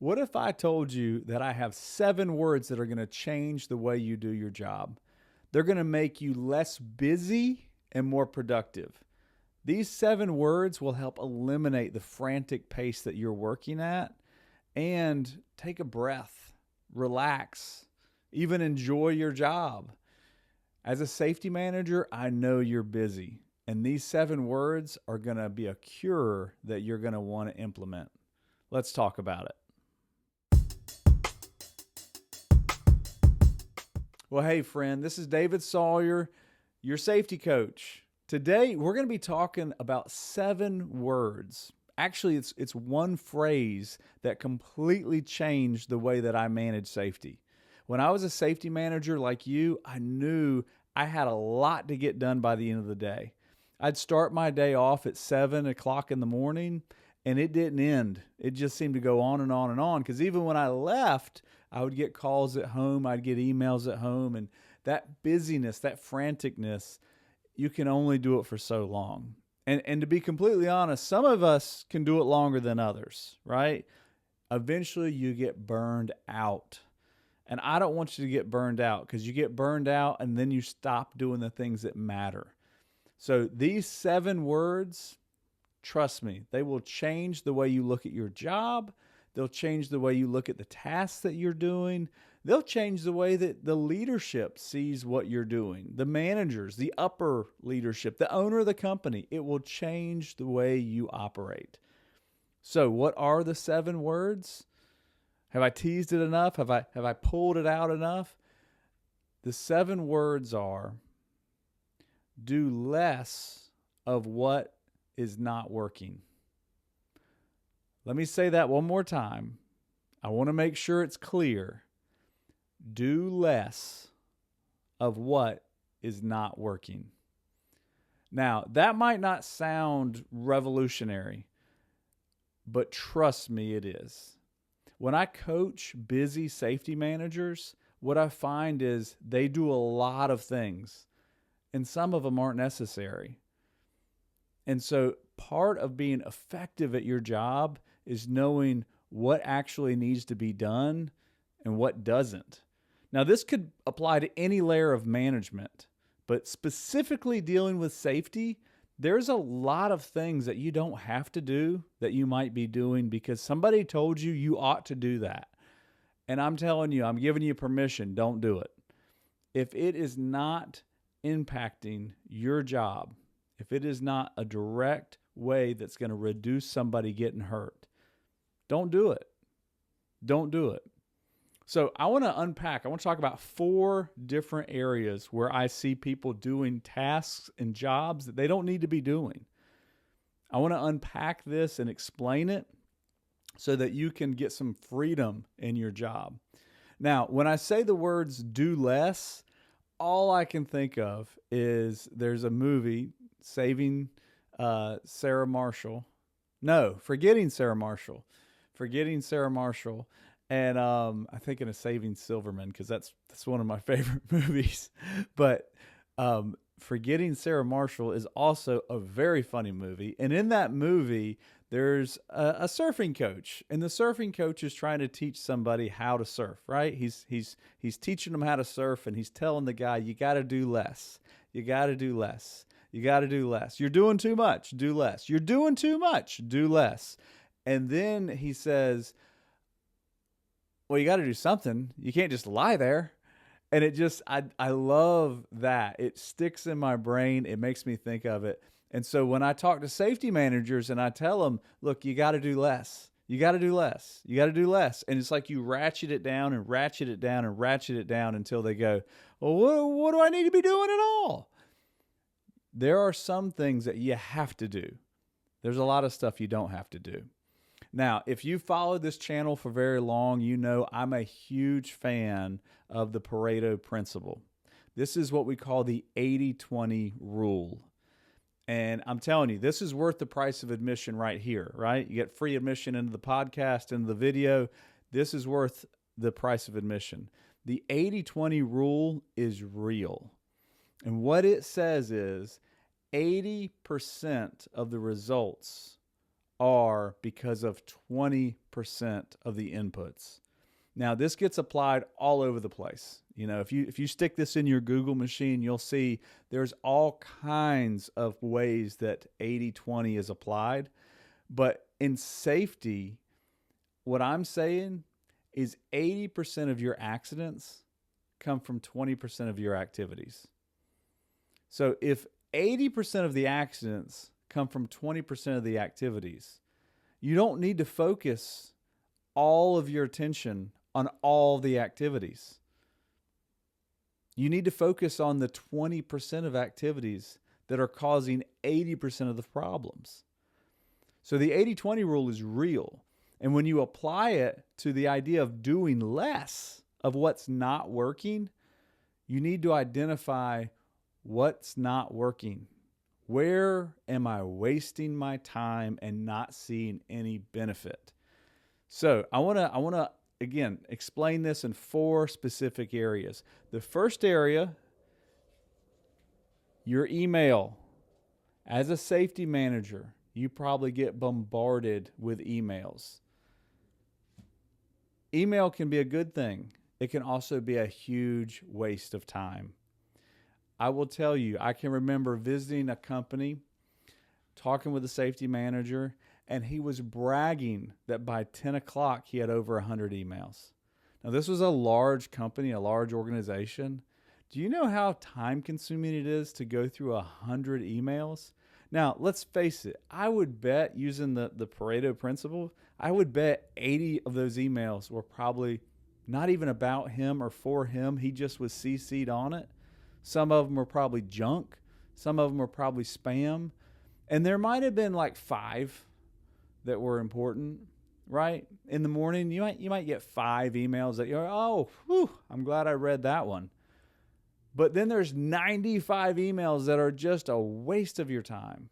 What if I told you that I have 7 words that are going to change the way you do your job? They're going to make you less busy and more productive. These 7 words will help eliminate the frantic pace that you're working at and take a breath, relax, even enjoy your job. As a safety manager, I know you're busy, and these 7 words are going to be a cure that you're going to want to implement. Let's talk about it. Well, hey, friend, this is David Sawyer, your safety coach. Today, we're going to be talking about 7 words. Actually, it's one phrase that completely changed the way that I manage safety. When I was a safety manager like you, I knew I had a lot to get done by the end of the day. I'd start my day off at 7 o'clock in the morning, and it didn't end. It just seemed to go on and on and on, because even when I left, I would get calls at home, I'd get emails at home, and that busyness, that franticness, you can only do it for so long. And to be completely honest, some of us can do it longer than others, right? Eventually, you get burned out. And I don't want you to get burned out, because you get burned out and then you stop doing the things that matter. So these 7 words, trust me, they will change the way you look at your job. They'll change the way you look at the tasks that you're doing. They'll change the way that the leadership sees what you're doing. The managers, the upper leadership, the owner of the company. It will change the way you operate. So what are the 7 words? Have I teased it enough? Have I pulled it out enough? The 7 words are: do less of what is not working. Let me say that one more time. I want to make sure it's clear. Do less of what is not working. Now, that might not sound revolutionary, but trust me, it is. When I coach busy safety managers, what I find is they do a lot of things, and some of them aren't necessary. And so part of being effective at your job is knowing what actually needs to be done and what doesn't. Now, this could apply to any layer of management, but specifically dealing with safety, there's a lot of things that you don't have to do that you might be doing because somebody told you you ought to do that. And I'm telling you, I'm giving you permission, don't do it. If it is not impacting your job, if it is not a direct way that's going to reduce somebody getting hurt, don't do it. Don't do it. So I want to talk about 4 different areas where I see people doing tasks and jobs that they don't need to be doing. I want to unpack this and explain it so that you can get some freedom in your job. Now, when I say the words do less, all I can think of is there's a movie, Forgetting Sarah Marshall. And I'm thinking of Saving Silverman because that's one of my favorite movies. But Forgetting Sarah Marshall is also a very funny movie. And in that movie, there's a surfing coach, and the surfing coach is trying to teach somebody how to surf. Right? He's teaching them how to surf, and he's telling the guy, "You got to do less. You got to do less. You got to do less. You're doing too much. Do less. You're doing too much. Do less." And then he says, "Well, you got to do something. You can't just lie there." And it just, I love that. It sticks in my brain. It makes me think of it. And so when I talk to safety managers and I tell them, look, you got to do less. You got to do less. You got to do less. And it's like you ratchet it down and ratchet it down and ratchet it down until they go, well, what do I need to be doing at all? There are some things that you have to do. There's a lot of stuff you don't have to do. Now, if you followed this channel for very long, you know I'm a huge fan of the Pareto principle. This is what we call the 80-20 rule. And I'm telling you, this is worth the price of admission right here, right? You get free admission into the podcast, into the video. This is worth the price of admission. The 80-20 rule is real. And what it says is 80% of the results are because of 20% of the inputs. Now, this gets applied all over the place. If you stick this in your Google machine, you'll see there's all kinds of ways that 80-20 is applied. But in safety, what I'm saying is 80% of your accidents come from 20% of your activities. So if 80% of the accidents come from 20% of the activities, you don't need to focus all of your attention on all the activities. You need to focus on the 20% of activities that are causing 80% of the problems. So the 80-20 rule is real. And when you apply it to the idea of doing less of what's not working, you need to identify what's not working. Where am I wasting my time and not seeing any benefit? So I want to again explain this in 4 specific areas. The first area, your email. As a safety manager, you probably get bombarded with emails. Email can be a good thing. It can also be a huge waste of time. I will tell you, I can remember visiting a company, talking with the safety manager, and he was bragging that by 10 o'clock he had over 100 emails. Now, this was a large company, a large organization. Do you know how time consuming it is to go through 100 emails? Now, let's face it, I would bet, using the Pareto principle, I would bet 80 of those emails were probably not even about him or for him. He just was CC'd on it. Some of them were probably junk. Some of them were probably spam. And there might have been like 5 that were important, right? In the morning, you might get 5 emails that you're, oh, whew, I'm glad I read that one. But then there's 95 emails that are just a waste of your time.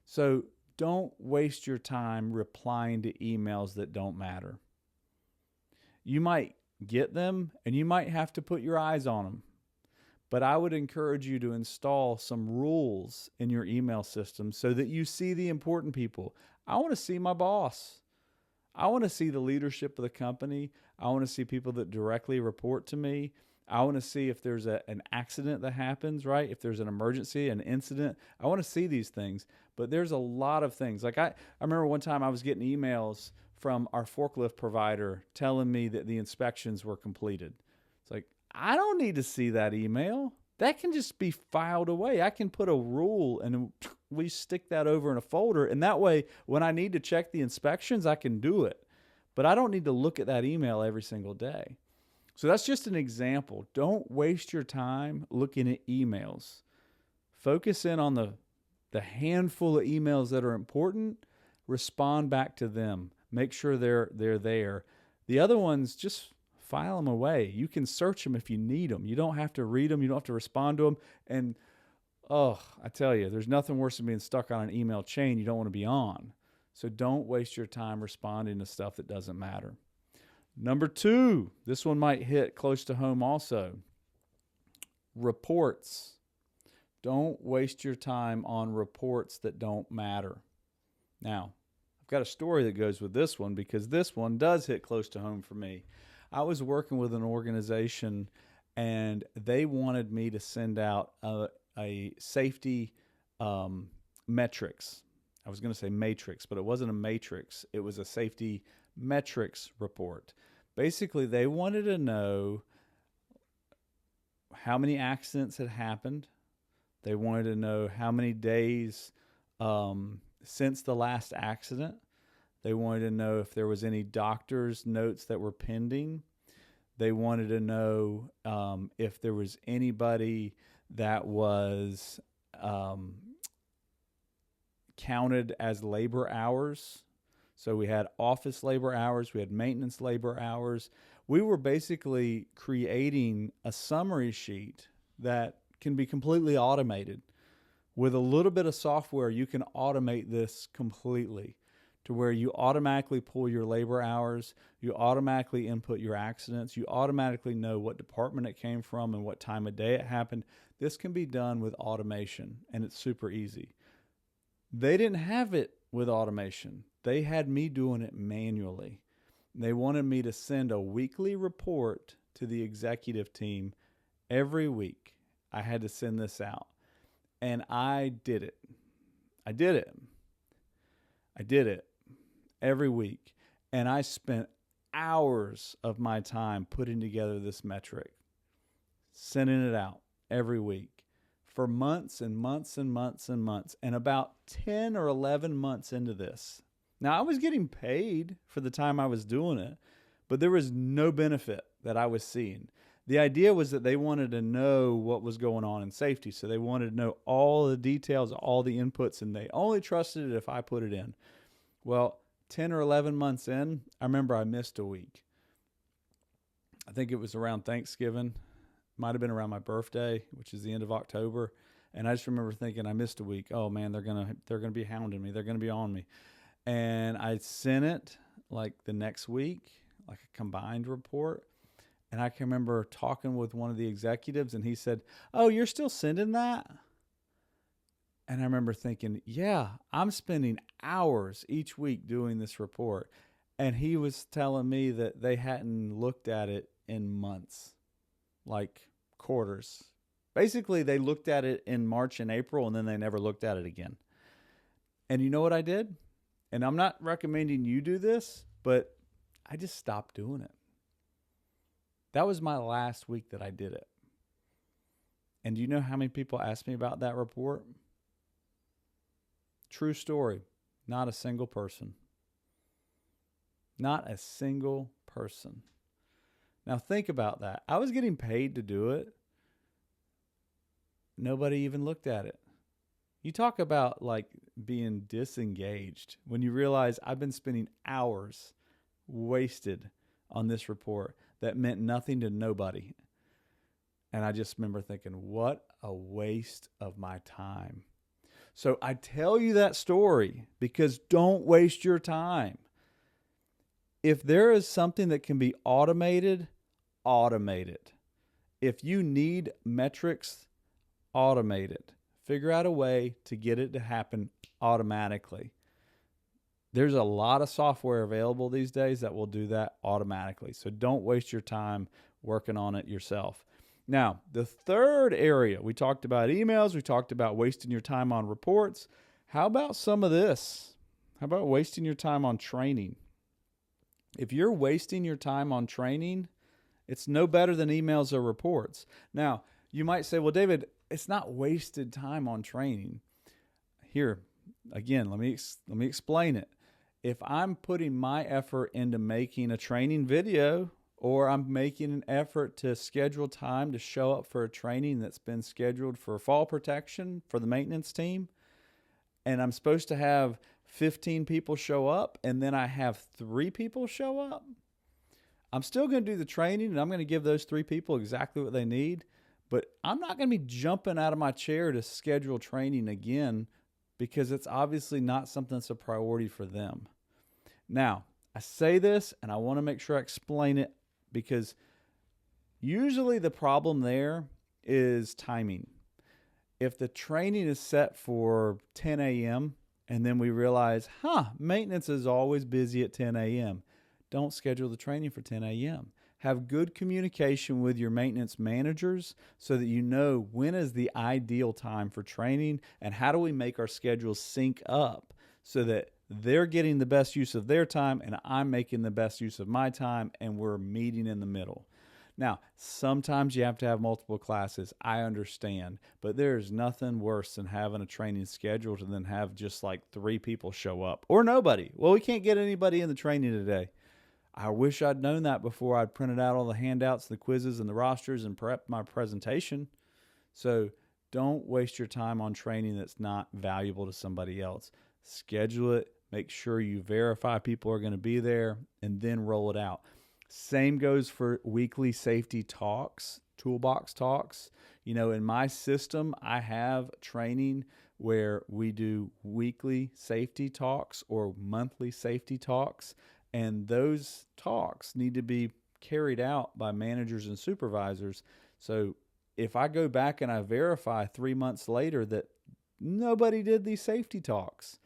So don't waste your time replying to emails that don't matter. You might get them and you might have to put your eyes on them. But I would encourage you to install some rules in your email system so that you see the important people. I want to see my boss. I want to see the leadership of the company. I want to see people that directly report to me. I want to see if there's an accident that happens, right? If there's an emergency, an incident. I want to see these things. But there's a lot of things. Like I remember one time I was getting emails from our forklift provider telling me that the inspections were completed. It's like, I don't need to see that email. That can just be filed away. I can put a rule and we stick that over in a folder. And that way, when I need to check the inspections, I can do it. But I don't need to look at that email every single day. So that's just an example. Don't waste your time looking at emails. Focus in on the handful of emails that are important. Respond back to them. Make sure they're there. The other ones, just file them away. You can search them if you need them. You don't have to read them. You don't have to respond to them. And, I tell you, there's nothing worse than being stuck on an email chain you don't want to be on. So don't waste your time responding to stuff that doesn't matter. Number 2, this one might hit close to home also. Reports. Don't waste your time on reports that don't matter. Now, I've got a story that goes with this one because this one does hit close to home for me. I was working with an organization and they wanted me to send out a safety metrics. I was going to say matrix, but it wasn't a matrix. It was a safety metrics report. Basically, they wanted to know how many accidents had happened. They wanted to know how many days since the last accident. They wanted to know if there was any doctor's notes that were pending. They wanted to know if there was anybody that was counted as labor hours. So we had office labor hours, we had maintenance labor hours. We were basically creating a summary sheet that can be completely automated. With a little bit of software, you can automate this completely to where you automatically pull your labor hours, you automatically input your accidents, you automatically know what department it came from and what time of day it happened. This can be done with automation, and it's super easy. They didn't have it with automation. They had me doing it manually. They wanted me to send a weekly report to the executive team every week. I had to send this out. And I did it. I did it every week. And I spent hours of my time putting together this metric, sending it out every week for months and months and months and months. And about 10 or 11 months into this, now I was getting paid for the time I was doing it, but there was no benefit that I was seeing. The idea was that they wanted to know what was going on in safety. So they wanted to know all the details, all the inputs, and they only trusted it if I put it in. Well, 10 or 11 months in, I remember I missed a week. I think it was around Thanksgiving. Might have been around my birthday, which is the end of October. And I just remember thinking, I missed a week. Oh man, they're gonna be hounding me. They're gonna be on me. And I sent it like the next week, like a combined report. And I can remember talking with one of the executives, and he said, "Oh, you're still sending that?" And I remember thinking, yeah, I'm spending hours each week doing this report. And he was telling me that they hadn't looked at it in months, like quarters. Basically, they looked at it in March and April, and then they never looked at it again. And you know what I did? And I'm not recommending you do this, but I just stopped doing it. That was my last week that I did it. And do you know how many people asked me about that report? True story. Not a single person. Not a single person. Now think about that. I was getting paid to do it. Nobody even looked at it. You talk about like being disengaged when you realize I've been spending hours wasted on this report that meant nothing to nobody. And I just remember thinking, what a waste of my time. So I tell you that story because don't waste your time. If there is something that can be automated, automate it. If you need metrics, automate it. Figure out a way to get it to happen automatically. There's a lot of software available these days that will do that automatically. So don't waste your time working on it yourself. Now, the third area, we talked about emails. We talked about wasting your time on reports. How about some of this? How about wasting your time on training? If you're wasting your time on training, it's no better than emails or reports. Now, you might say, well, David, it's not wasted time on training. Here, again, let me explain it. If I'm putting my effort into making a training video, or I'm making an effort to schedule time to show up for a training that's been scheduled for fall protection for the maintenance team, and I'm supposed to have 15 people show up, and then I have 3 people show up, I'm still going to do the training, and I'm going to give those 3 people exactly what they need, but I'm not going to be jumping out of my chair to schedule training again because it's obviously not something that's a priority for them. Now, I say this, and I want to make sure I explain it because usually the problem there is timing. If the training is set for 10 a.m. and then we realize, maintenance is always busy at 10 a.m., don't schedule the training for 10 a.m. Have good communication with your maintenance managers so that you know when is the ideal time for training and how do we make our schedules sync up so that they're getting the best use of their time and I'm making the best use of my time and we're meeting in the middle. Now, sometimes you have to have multiple classes. I understand, but there's nothing worse than having a training scheduled and then have just like 3 people show up or nobody. Well, we can't get anybody in the training today. I wish I'd known that before I'd printed out all the handouts, the quizzes, and the rosters and prepped my presentation. So don't waste your time on training that's not valuable to somebody else. Schedule it. Make sure you verify people are going to be there and then roll it out. Same goes for weekly safety talks, toolbox talks. You know, in my system, I have training where we do weekly safety talks or monthly safety talks. And those talks need to be carried out by managers and supervisors. So if I go back and I verify 3 months later that nobody did these safety talks,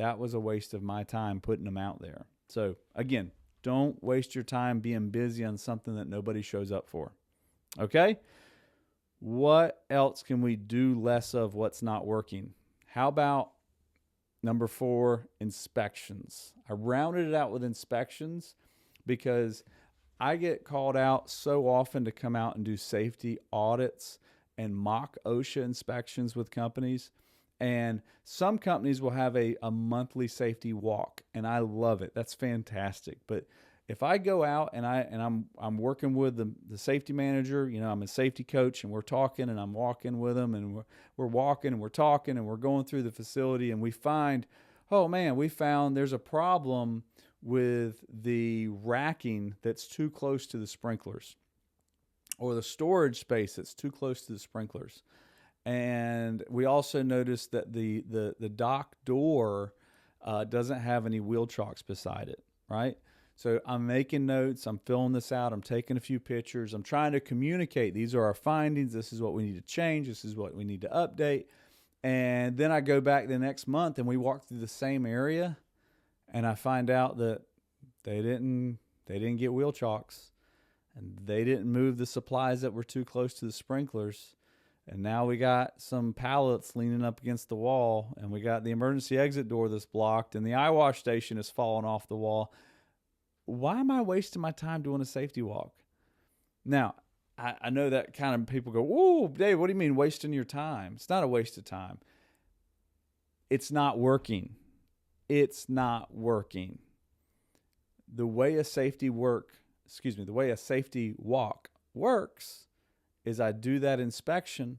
that was a waste of my time putting them out there. So again, don't waste your time being busy on something that nobody shows up for. Okay? What else can we do less of what's not working? How about number 4, inspections? I rounded it out with inspections because I get called out so often to come out and do safety audits and mock OSHA inspections with companies. And some companies will have a monthly safety walk, and I love it. That's fantastic. But if I go out and I'm working with the safety manager, I'm a safety coach, and we're talking, and I'm walking with them, and we're walking and we're talking, and we're going through the facility, and we find, oh man, we found there's a problem with the racking that's too close to the sprinklers, or the storage space that's too close to the sprinklers. And we also noticed that the dock door doesn't have any wheel chocks beside it, right? So I'm making notes, I'm filling this out, I'm taking a few pictures, I'm trying to communicate, these are our findings, this is what we need to change, this is what we need to update. And then I go back the next month and we walk through the same area, and I find out that they didn't get wheel chocks, and they didn't move the supplies that were too close to the sprinklers. And now we got some pallets leaning up against the wall, and we got the emergency exit door that's blocked, and the eye wash station is falling off the wall. Why am I wasting my time doing a safety walk? Now, I know that kind of people go, whoa, Dave, what do you mean wasting your time? It's not a waste of time. It's not working. It's not working. The way a safety walk works is I do that inspection,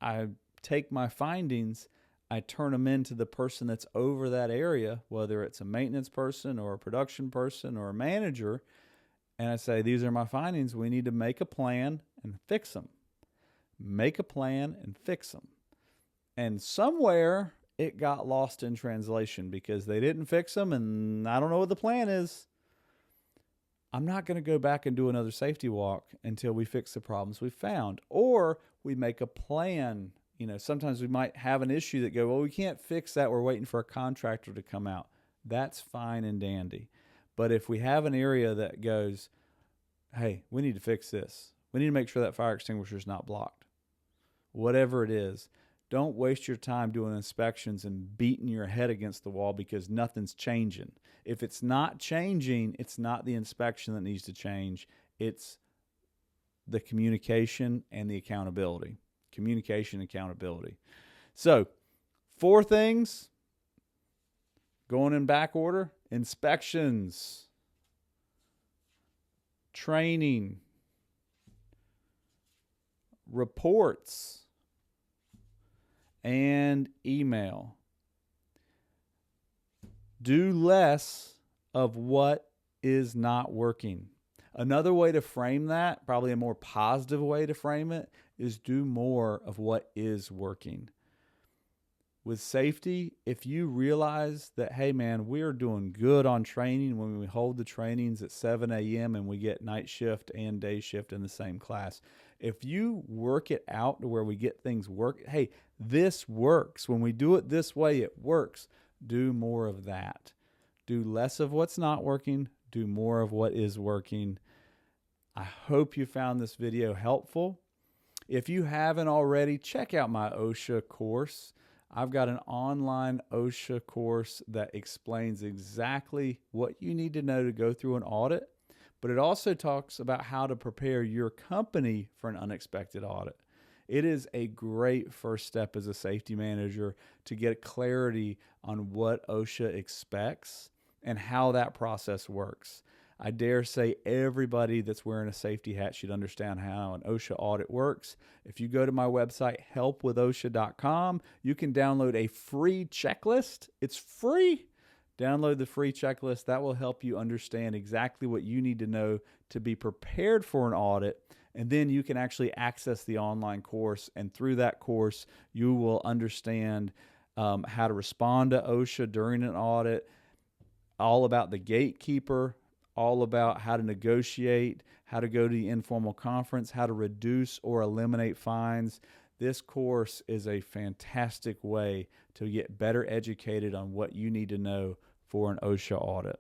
I take my findings, I turn them into the person that's over that area, whether it's a maintenance person or a production person or a manager, and I say, these are my findings. We need to make a plan and fix them. Make a plan and fix them. And somewhere it got lost in translation because they didn't fix them, and I don't know what the plan is. I'm not going to go back and do another safety walk until we fix the problems we found, or we make a plan. Sometimes we might have an issue that go, well, we can't fix that. We're waiting for a contractor to come out. That's fine and dandy. But if we have an area that goes, hey, we need to fix this. We need to make sure that fire extinguisher is not blocked. Whatever it is, don't waste your time doing inspections and beating your head against the wall because nothing's changing. If it's not changing, it's not the inspection that needs to change. It's the communication and the accountability. Communication and accountability. So, 4 things, going in back order: inspections, training, reports, and email. Do less of what is not working. Another way to frame that, probably a more positive way to frame it, is do more of what is working. With safety, if you realize that, hey man, we are doing good on training when we hold the trainings at 7 a.m. and we get night shift and day shift in the same class. If you work it out to where we get things work, hey, this works. When we do it this way, it works. Do more of that. Do less of what's not working. Do more of what is working. I hope you found this video helpful. If you haven't already, check out my OSHA course. I've got an online OSHA course that explains exactly what you need to know to go through an audit, but it also talks about how to prepare your company for an unexpected audit. It is a great first step as a safety manager to get clarity on what OSHA expects and how that process works. I dare say everybody that's wearing a safety hat should understand how an OSHA audit works. If you go to my website, helpwithosha.com, you can download a free checklist. It's free. Download the free checklist. That will help you understand exactly what you need to know to be prepared for an audit. And then you can actually access the online course. And through that course, you will understand how to respond to OSHA during an audit, all about the gatekeeper, all about how to negotiate, how to go to the informal conference, how to reduce or eliminate fines. this course is a fantastic way to get better educated on what you need to know for an OSHA audit.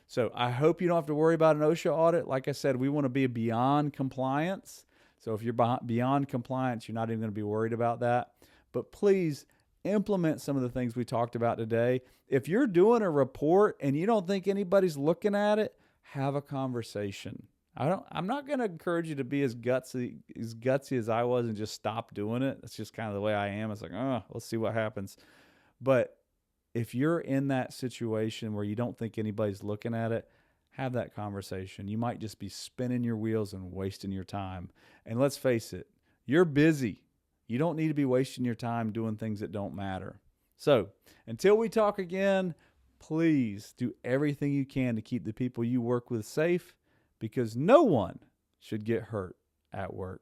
So I hope you don't have to worry about an OSHA audit. Like I said, we want to be beyond compliance. So if you're beyond compliance, you're not even going to be worried about that. But please implement some of the things we talked about today. If you're doing a report and you don't think anybody's looking at it, have a conversation. I'm not going to encourage you to be as gutsy as I was and just stop doing it. That's just kind of the way I am. It's like, let's see what happens. But if you're in that situation where you don't think anybody's looking at it, have that conversation. You might just be spinning your wheels and wasting your time. And let's face it, you're busy. You don't need to be wasting your time doing things that don't matter. So until we talk again, please do everything you can to keep the people you work with safe, because no one should get hurt at work.